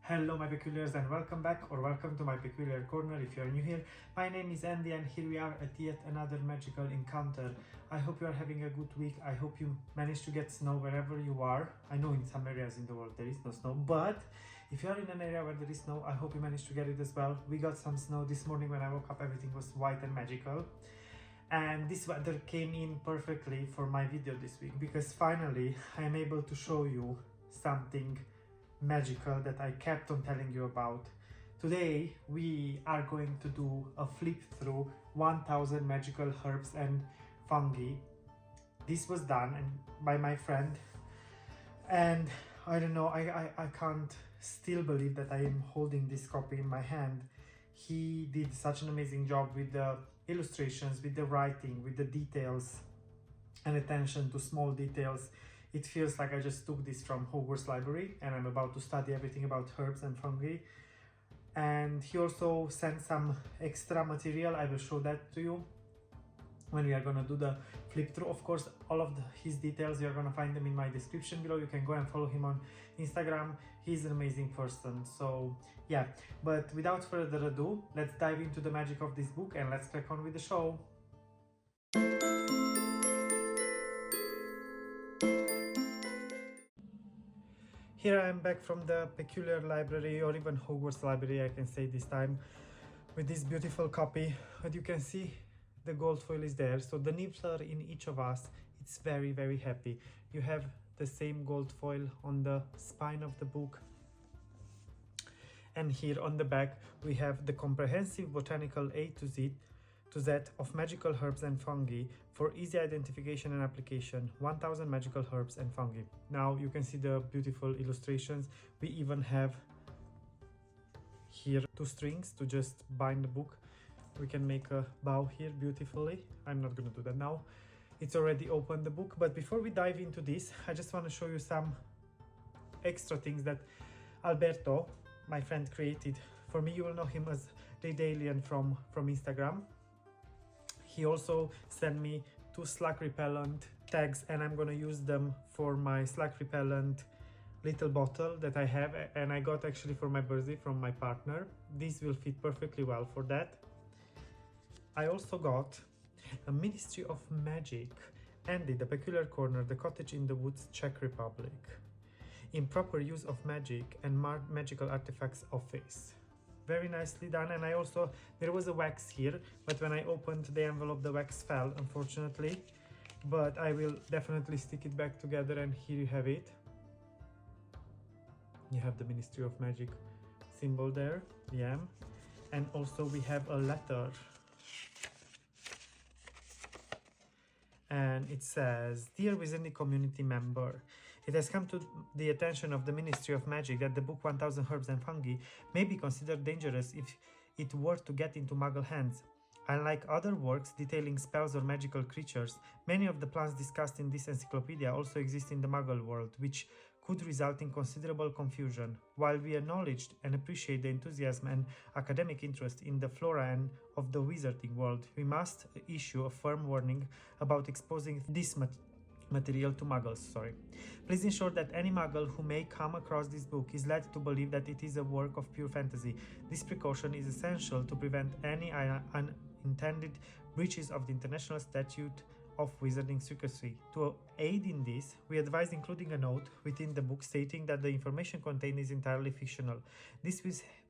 Hello my peculiars and welcome back or welcome to my peculiar corner if you're new here. My name is Andy and here we are at yet another magical encounter. I hope you are having a good week. I hope you managed to get snow wherever you are. I know in some areas in the world there is no snow, but if you are in an area where there is snow, I hope you managed to get it as well. We got some snow this morning when I woke up. Everything was white and magical. And this weather came in perfectly for my video this week because finally I am able to show you something magical that I kept on telling you about. Today we are going to do a flip through 1000 magical herbs and fungi. This was done by my friend, and I don't know, I can't still believe that I am holding this copy in my hand. He did such an amazing job with the illustrations, with the writing, with the details and attention to small details. It feels like I just took this from Hogwarts library and I'm about to study everything about herbs and fungi. And he also sent some extra material. I will show that to you when we are gonna do the flip through. Of course, all of his details, you're gonna find them in my description below. You can go and follow him on Instagram. He's an amazing person. So yeah, but without further ado, let's dive into the magic of this book and let's crack on with the show. Here I am back from the Peculiar Library, or even Hogwarts Library, I can say this time, with this beautiful copy. But you can see the gold foil is there. So the nibbler in each of us, it's very, very happy. You have the same gold foil on the spine of the book. And here on the back, we have the comprehensive botanical A to Z of magical herbs and fungi for easy identification and application. 1000 magical herbs and fungi. Now you can see the beautiful illustrations. We even have here 2 strings to just bind the book. We can make a bow here beautifully. I'm not gonna do that now. It's already open, the book. But before we dive into this, I just want to show you some extra things that Alberto, my friend, created for me. You will know him as Daedalian from Instagram. He also sent me 2 slug repellent tags, and I'm gonna use them for my slug repellent little bottle that I have, and I got actually for my birthday from my partner. This will fit perfectly well for that. I also got a Ministry of Magic, Andy, the Peculiar Corner, the Cottage in the Woods, Czech Republic. Improper use of magic and magical artifacts office. Very nicely done. And I also, there was a wax here, but when I opened the envelope, the wax fell, unfortunately. But I will definitely stick it back together, and here you have it. You have the Ministry of Magic symbol there, yeah. And also we have a letter. And it says, "Dear Wizarding community member, it has come to the attention of the Ministry of Magic that the book 1000 Herbs and Fungi may be considered dangerous if it were to get into Muggle hands. Unlike other works detailing spells or magical creatures, many of the plants discussed in this encyclopedia also exist in the Muggle world, which could result in considerable confusion. While we acknowledge and appreciate the enthusiasm and academic interest in the flora and of the wizarding world, we must issue a firm warning about exposing this material to Muggles. Please ensure that any Muggle who may come across this book is led to believe that it is a work of pure fantasy. This precaution is essential to prevent any unintended breaches of the International Statute of Wizarding Secrecy. To aid in this, we advise including a note within the book stating that the information contained is entirely fictional. This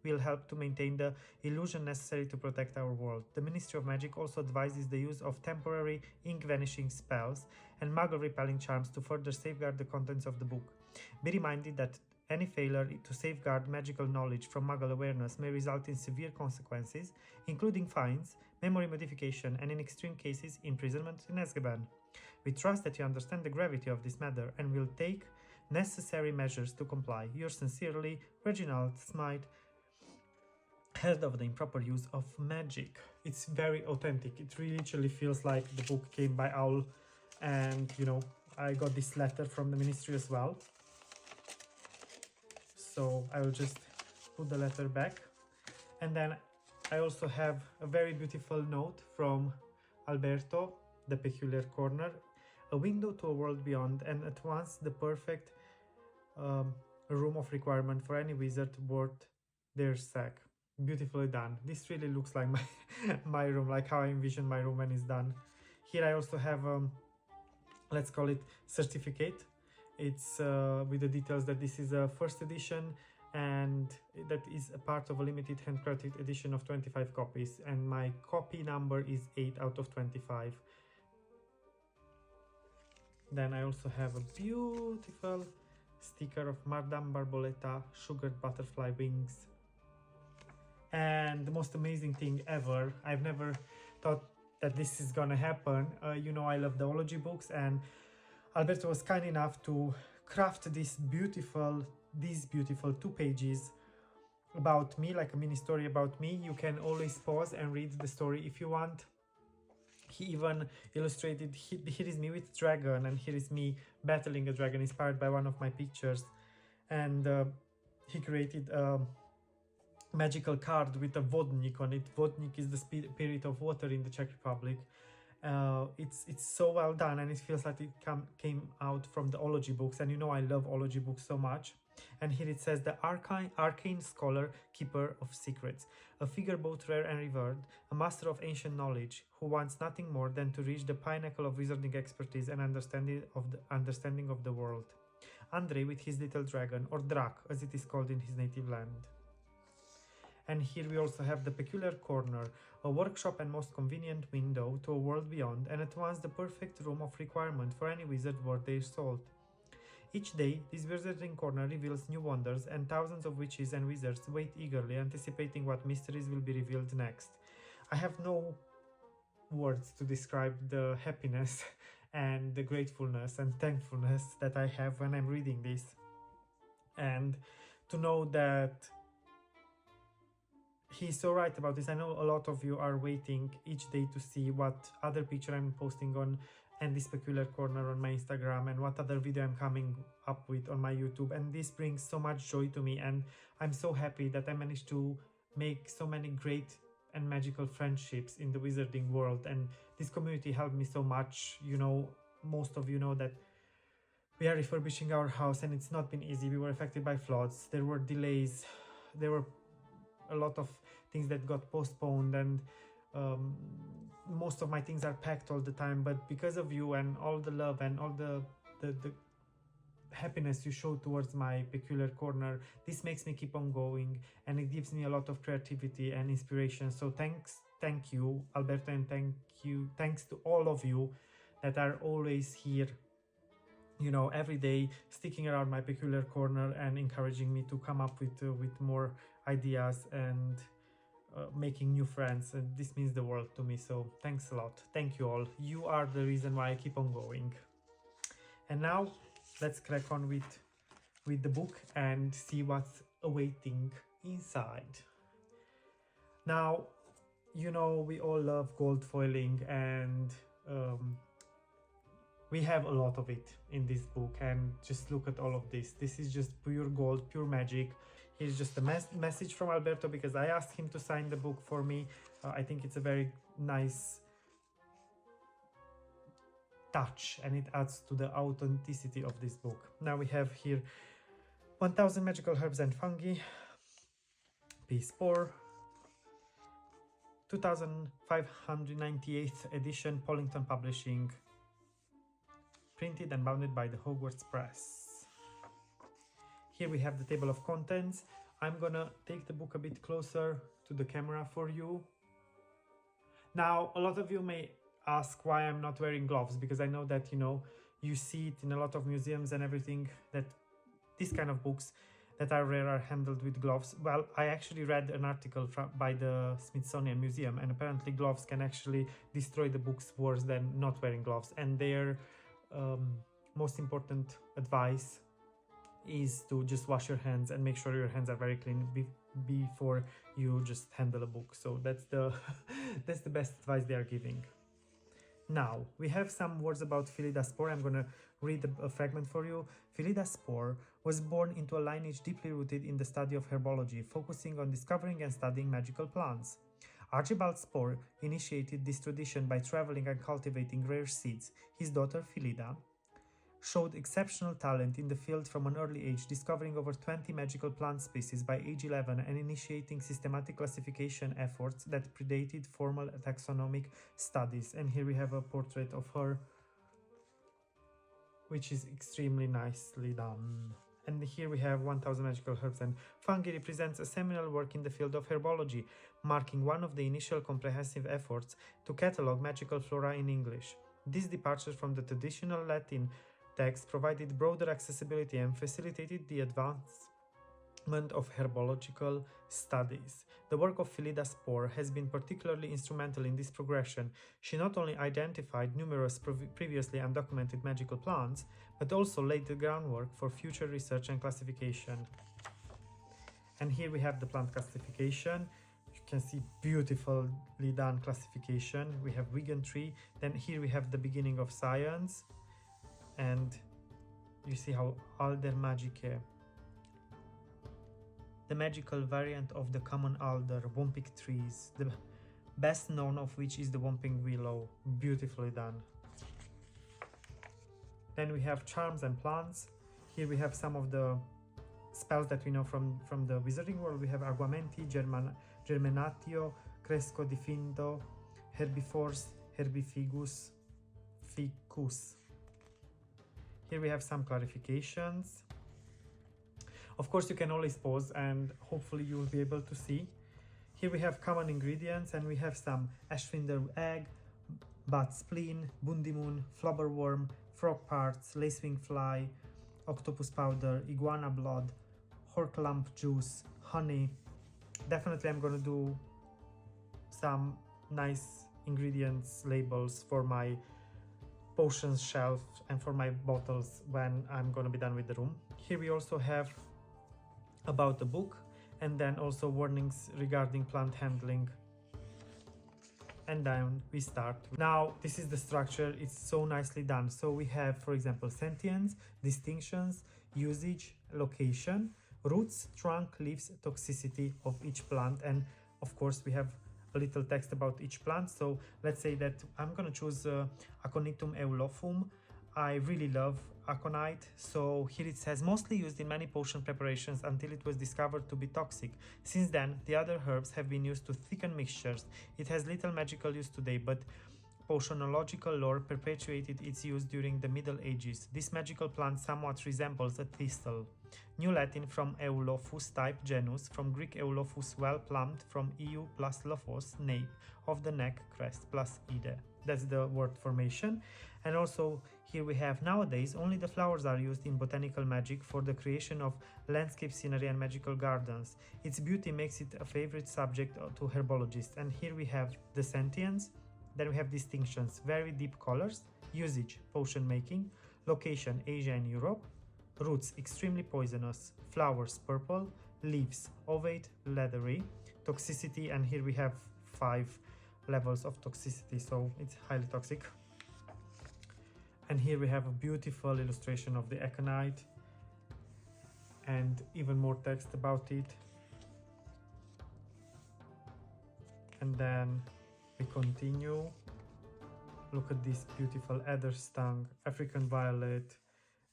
will help to maintain the illusion necessary to protect our world. The Ministry of Magic also advises the use of temporary ink vanishing spells and Muggle repelling charms to further safeguard the contents of the book. Be reminded that any failure to safeguard magical knowledge from Muggle awareness may result in severe consequences, including fines, memory modification, and in extreme cases, imprisonment in Azkaban. We trust that you understand the gravity of this matter and will take necessary measures to comply. Yours sincerely, Reginald Smythe, Head of the Improper Use of Magic." It's very authentic. It really literally feels like the book came by Owl, and you know, I got this letter from the ministry as well. So I will just put the letter back, and then I also have a very beautiful note from Alberto, the Peculiar Corner, "A window to a world beyond, and at once the perfect a room of requirement for any wizard worth their sack. Beautifully done. This really looks like my my room, like how I envision my room when it's done. Here I also have let's call it certificate. It's with the details that this is a first edition and that is a part of a limited handcrafted edition of 25 copies, and my copy number is 8 out of 25. Then I also have a beautiful sticker of Madame Barboletta sugared butterfly wings. And the most amazing thing ever, I've never thought that this is gonna happen. You know, I love the ology books, and Alberto was kind enough to craft these beautiful 2 pages about me, like a mini story about me. You can always pause and read the story if you want. He even illustrated, here is me with dragon, and here is me battling a dragon inspired by one of my pictures. And he created a magical card with a vodnik on it. Vodnik is the spirit of water in the Czech Republic. It's so well done, and it feels like it came out from the ology books, and you know I love ology books so much. And here it says, the arcane scholar, keeper of secrets, a figure both rare and revered, a master of ancient knowledge, who wants nothing more than to reach the pinnacle of wizarding expertise and understanding of the world. Andrei with his little dragon, or Drak as it is called in his native land. And here we also have the peculiar corner, a workshop and most convenient window to a world beyond, and at once the perfect room of requirement for any wizard worth their salt. Each day, this wizarding corner reveals new wonders, and thousands of witches and wizards wait eagerly, anticipating what mysteries will be revealed next. I have no words to describe the happiness and the gratefulness and thankfulness that I have when I'm reading this. And to know that he's so right about this. I know a lot of you are waiting each day to see what other picture I'm posting on and this peculiar corner on my Instagram, and what other video I'm coming up with on my YouTube, and this brings so much joy to me, and I'm so happy that I managed to make so many great and magical friendships in the wizarding world, and this community helped me so much. You know, most of you know that we are refurbishing our house, and it's not been easy. We were affected by floods, there were delays, there were a lot of things that got postponed, and most of my things are packed all the time, but because of you and all the love and all the happiness you show towards my peculiar corner, this makes me keep on going, and it gives me a lot of creativity and inspiration. So thank you Alberto, and thanks to all of you that are always here, you know, every day sticking around my peculiar corner and encouraging me to come up with more ideas and making new friends, and this means the world to me. So thanks a lot. Thank you all. You are the reason why I keep on going. And now let's crack on with the book and see what's awaiting inside. Now, you know, we all love gold foiling, and we have a lot of it in this book, and just look at all of this. This is just pure gold, pure magic. Here's just a message from Alberto, because I asked him to sign the book for me. I think it's a very nice touch, and it adds to the authenticity of this book. Now we have here 1000 magical herbs and fungi, Spore, 2598th edition, Pollington Publishing, printed and bounded by the Hogwarts Press. Here we have the table of contents. I'm gonna take the book a bit closer to the camera for you. Now, a lot of you may ask why I'm not wearing gloves, because I know that, you know, you see it in a lot of museums and everything, that these kind of books that are rare are handled with gloves. Well, I actually read an article by the Smithsonian Museum, and apparently gloves can actually destroy the books worse than not wearing gloves. And their most important advice is to just wash your hands and make sure your hands are very clean before you just handle a book. So that's the that's the best advice they are giving. Now we have some words about Phyllida Spore. I'm gonna read a fragment for you. Phyllida Spore was born into a lineage deeply rooted in the study of herbology, focusing on discovering and studying magical plants. Archibald Spore initiated this tradition by traveling and cultivating rare seeds. His daughter Phyllida showed exceptional talent in the field from an early age, discovering over 20 magical plant species by age 11 and initiating systematic classification efforts that predated formal taxonomic studies. And here we have a portrait of her, which is extremely nicely done. And here we have 1000 Magical Herbs and Fungi represents a seminal work in the field of herbology, marking one of the initial comprehensive efforts to catalogue magical flora in English. This departure from the traditional Latin text provided broader accessibility and facilitated the advancement of herbological studies. The work of Phyllida Spore has been particularly instrumental in this progression. She not only identified numerous previously undocumented magical plants, but also laid the groundwork for future research and classification. And here we have the plant classification. You can see beautifully done classification. We have vegan tree. Then here we have the beginning of science. And you see how Alder Magicae, the magical variant of the common alder, whomping trees, the best known of which is the whomping willow. Beautifully done. Then we have charms and plants. Here we have some of the spells that we know from the wizarding world. We have Aguamenti, Germinatio, Cresco di Findo, Herbiforce, Herbifigus, Ficus. Here we have some clarifications. Of course, you can always pause and hopefully you will be able to see. Here we have common ingredients and we have some Ashfinder egg, bat spleen, bundimun, flubberworm, frog parts, lacewing fly, octopus powder, iguana blood, horklump juice, honey. Definitely I'm gonna do some nice ingredients labels for my potions shelf and for my bottles when I'm gonna be done with the room. Here we also have about the book and then also warnings regarding plant handling. And then we start. Now this is the structure, it's so nicely done. So we have, for example, sentience, distinctions, usage, location, roots, trunk, leaves, toxicity of each plant, and of course we have a little text about each plant. So let's say that I'm gonna choose Aconitum eulofum. I really love aconite, so here it says mostly used in many potion preparations until it was discovered to be toxic. Since then, the other herbs have been used to thicken mixtures. It has little magical use today, but potionological lore perpetuated its use during the Middle Ages. This magical plant somewhat resembles a thistle. New Latin from Eulophus type genus, from Greek Eulophus well plumbed, from EU plus lophos, nape, of the neck, crest, plus ide. That's the word formation. And also here we have nowadays only the flowers are used in botanical magic for the creation of landscape scenery and magical gardens. Its beauty makes it a favorite subject to herbologists. And here we have the sentience, then we have distinctions, very deep colors, usage, potion making, location, Asia and Europe, roots, extremely poisonous, flowers, purple, leaves, ovate, leathery, toxicity, and here we have 5 levels of toxicity, so it's highly toxic. And here we have a beautiful illustration of the aconite and even more text about it. And then we continue. Look at this beautiful adder stung, African violet,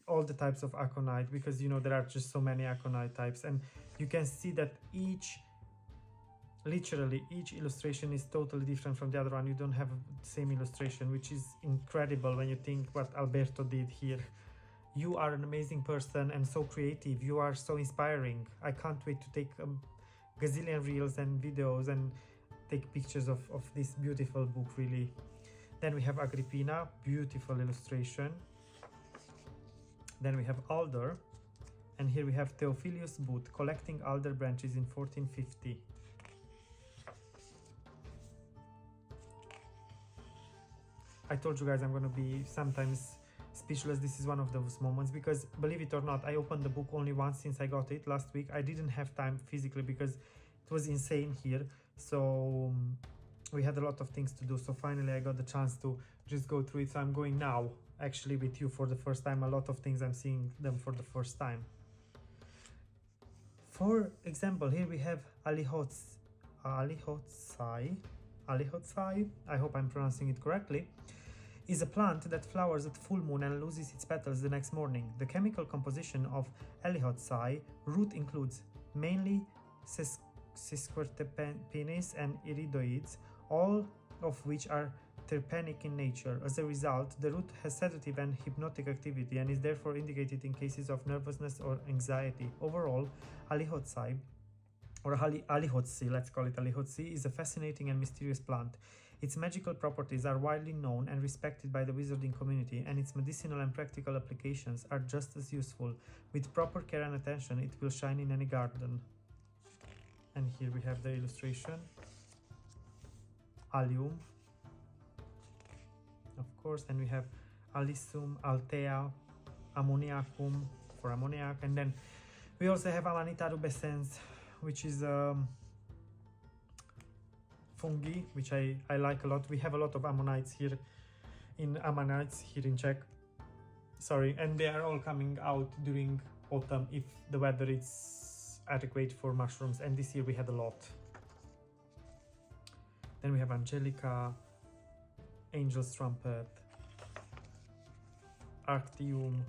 all the types of aconite, because you know there are just so many aconite types, and you can see that literally each illustration is totally different from the other one. You don't have the same illustration, which is incredible when you think what Alberto did here. You are an amazing person and so creative. You are so inspiring. I can't wait to take a gazillion reels and videos and take pictures of this beautiful book, really. Then we have Agrippina, beautiful illustration. Then we have alder, and here we have Theophilus Booth collecting alder branches in 1450. I told you guys I'm gonna be sometimes speechless. This is one of those moments because, believe it or not, I opened the book only once since I got it last week. I didn't have time physically because it was insane here, so we had a lot of things to do. So finally I got the chance to just go through it. So I'm going now actually with you for the first time. A lot of things I'm seeing them for the first time. For example, here we have Alihotsai. I hope I'm pronouncing it correctly. is a plant that flowers at full moon and loses its petals the next morning. The chemical composition of Elyhotsai root includes mainly sesquiterpenes and iridoids, all of which are terpenic in nature. As a result, the root has sedative and hypnotic activity and is therefore indicated in cases of nervousness or anxiety. Overall, Elyhotsai, or Elyhotsi, let's call it Elyhotsi, is a fascinating and mysterious plant. Its magical properties are widely known and respected by the wizarding community, and its medicinal and practical applications are just as useful. With proper care and attention, it will shine in any garden. And here we have the illustration. Allium, of course, and we have Alyssum, Altea, Ammoniacum for ammoniac, and then we also have Amanita rubescens, which is fungi, which I like a lot. We have a lot of ammonites here in Czech. Sorry, and they are all coming out during autumn if the weather is adequate for mushrooms, and this year we had a lot. Then we have Angelica, Angel's Trumpet, Arctium,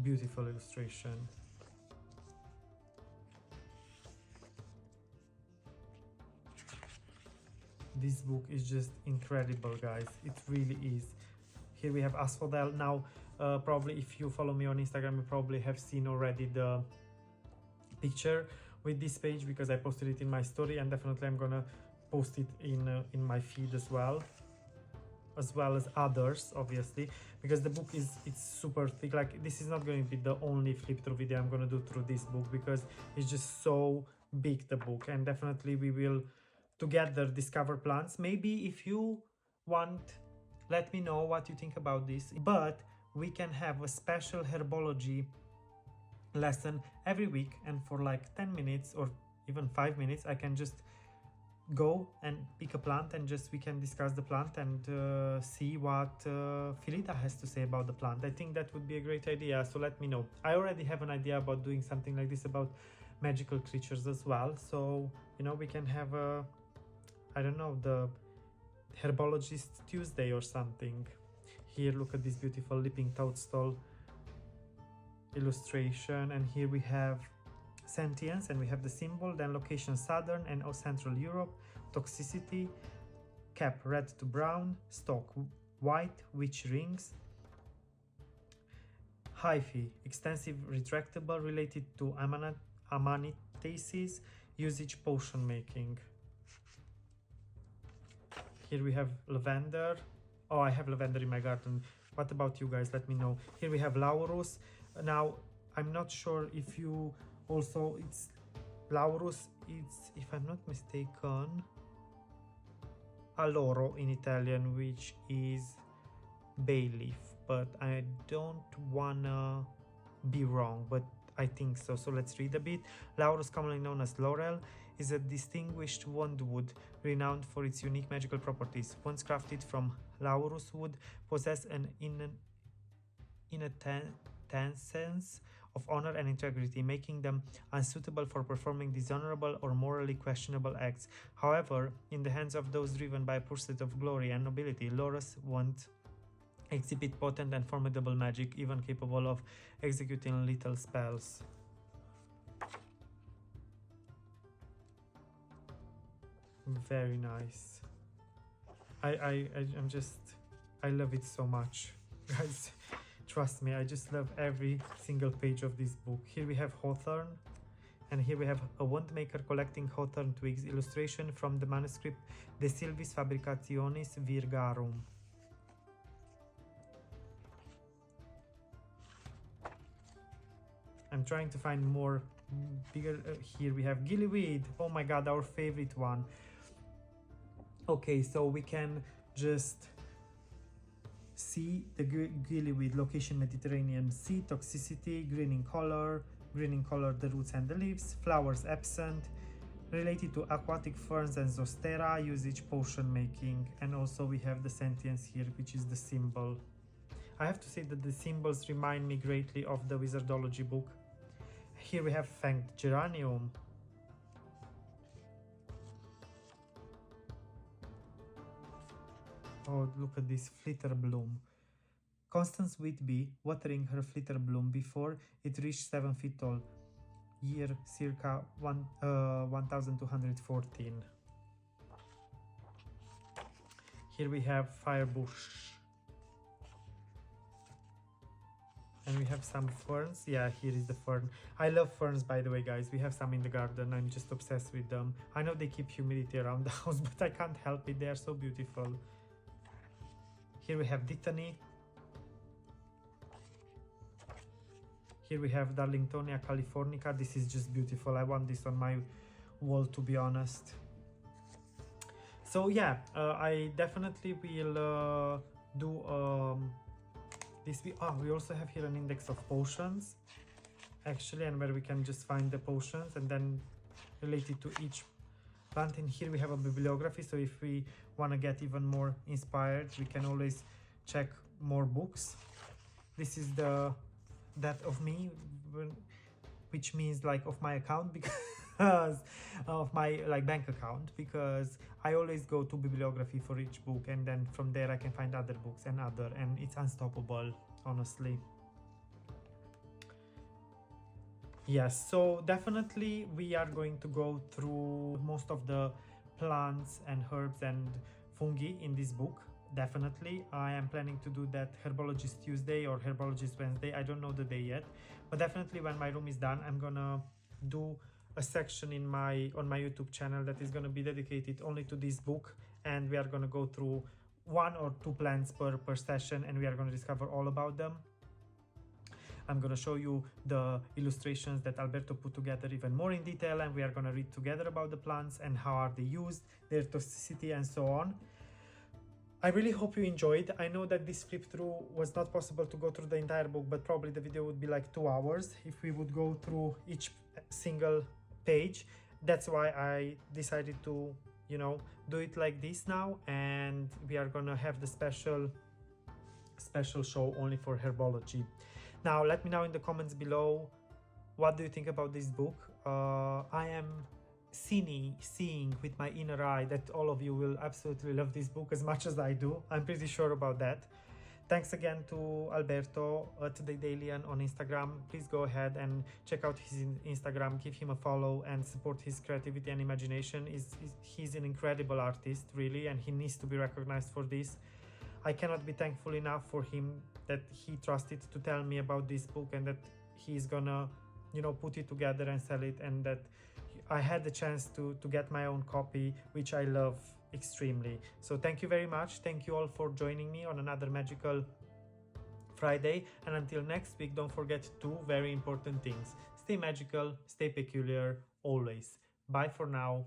beautiful illustration. This book is just incredible, guys. It really is. Here we have Asphodel. Now, probably if you follow me on Instagram, you probably have seen already the picture with this page because I posted it in my story, and definitely I'm gonna post it in my feed as well as others, obviously, because the book it's super thick. Like, this is not going to be the only flip through video I'm gonna do through this book because it's just so big, the book, and definitely we will together discover plants. Maybe if you want, let me know what you think about this, but we can have a special herbology lesson every week, and for like 10 minutes or even 5 minutes I can just go and pick a plant and just we can discuss the plant and see what Phyllida has to say about the plant. I think that would be a great idea, so let me know. I already have an idea about doing something like this about magical creatures as well, so you know, we can have a, I don't know, the Herbologist Tuesday or something. Here, look at this beautiful leaping toadstool illustration, and here we have sentience, and we have the symbol, then location Southern and Central Europe, toxicity, cap red to brown, stalk white, witch rings, hyphae, extensive retractable, related to amanitaceae, usage potion making. Here we have lavender. Oh, I have lavender in my garden. What about you guys? Let me know. Here we have Laurus. Now, I'm not sure if you also, it's Laurus, it's, if I'm not mistaken, Alloro in Italian, which is bay leaf, but I don't wanna be wrong, but I think so. So let's read a bit. Laurus, commonly known as laurel, is a distinguished wandwood renowned for its unique magical properties. Wands crafted from laurus wood possess an sense of honor and integrity, making them unsuitable for performing dishonorable or morally questionable acts. However, in the hands of those driven by a pursuit of glory and nobility, laurus wands exhibit potent and formidable magic, even capable of executing lethal spells. Very nice. I'm just, I love it so much, guys. Trust me, I just love every single page of this book. Here we have Hawthorn, and here we have a wand maker collecting hawthorn twigs. Illustration from the manuscript De Silvis Fabricationis Virgarum. I'm trying to find more bigger. Here we have gillyweed. Oh my god, our favorite one. Okay, so we can just see the gillyweed, location Mediterranean Sea, toxicity, green in color the roots and the leaves, flowers absent, related to aquatic ferns and zostera, usage potion making, and also we have the sentience here, which is the symbol. I have to say that the symbols remind me greatly of the Wizardology book. Here we have fanged geranium. Oh, look at this flitter bloom. Constant sweet bee watering her flitter bloom before it reached 7 feet tall. Year circa 1214. Here we have fire bush. And we have some ferns. Yeah, here is the fern. I love ferns, by the way, guys. We have some in the garden. I'm just obsessed with them. I know they keep humidity around the house, but I can't help it. They are so beautiful. Here we have dittany. Here we have Darlingtonia californica. This is just beautiful. I want this on my wall, to be honest. So yeah, I definitely will do this. We also have here an index of potions, actually, and where we can just find the potions and then related to each plant. And here we have a bibliography, so if we want to get even more inspired, we can always check more books. This is the that of me, which means like of my account, because of my like bank account, because I always go to bibliography for each book, and then from there I can find other books and it's unstoppable, honestly. Yes, so definitely we are going to go through most of the plants and herbs and fungi in this book. Definitely, I am planning to do that Herbologist Tuesday or Herbologist Wednesday. I don't know the day yet, but definitely when my room is done, I'm gonna do a section on my YouTube channel that is gonna be dedicated only to this book, and we are gonna go through 1 or 2 plants per session, and we are gonna discover all about them. I'm gonna show you the illustrations that Alberto put together even more in detail, and we are gonna read together about the plants and how are they used, their toxicity, and so on. I really hope you enjoyed. I know that this flip through was not possible to go through the entire book, but probably the video would be like 2 hours if we would go through each single page. That's why I decided to, you know, do it like this now, and we are gonna have the special show only for herbology. Now let me know in the comments below, what do you think about this book? I am seeing with my inner eye that all of you will absolutely love this book as much as I do. I'm pretty sure about that. Thanks again to Alberto at The Dalian on Instagram. Please go ahead and check out his Instagram, give him a follow, and support his creativity and imagination. He's an incredible artist, really, and he needs to be recognized for this. I cannot be thankful enough for him that he trusted to tell me about this book, and that he's gonna, you know, put it together and sell it, and that I had the chance to get my own copy, which I love extremely. So thank you very much. Thank you all for joining me on another magical Friday, and until next week, don't forget 2 very important things: stay magical, stay peculiar, always. Bye for now.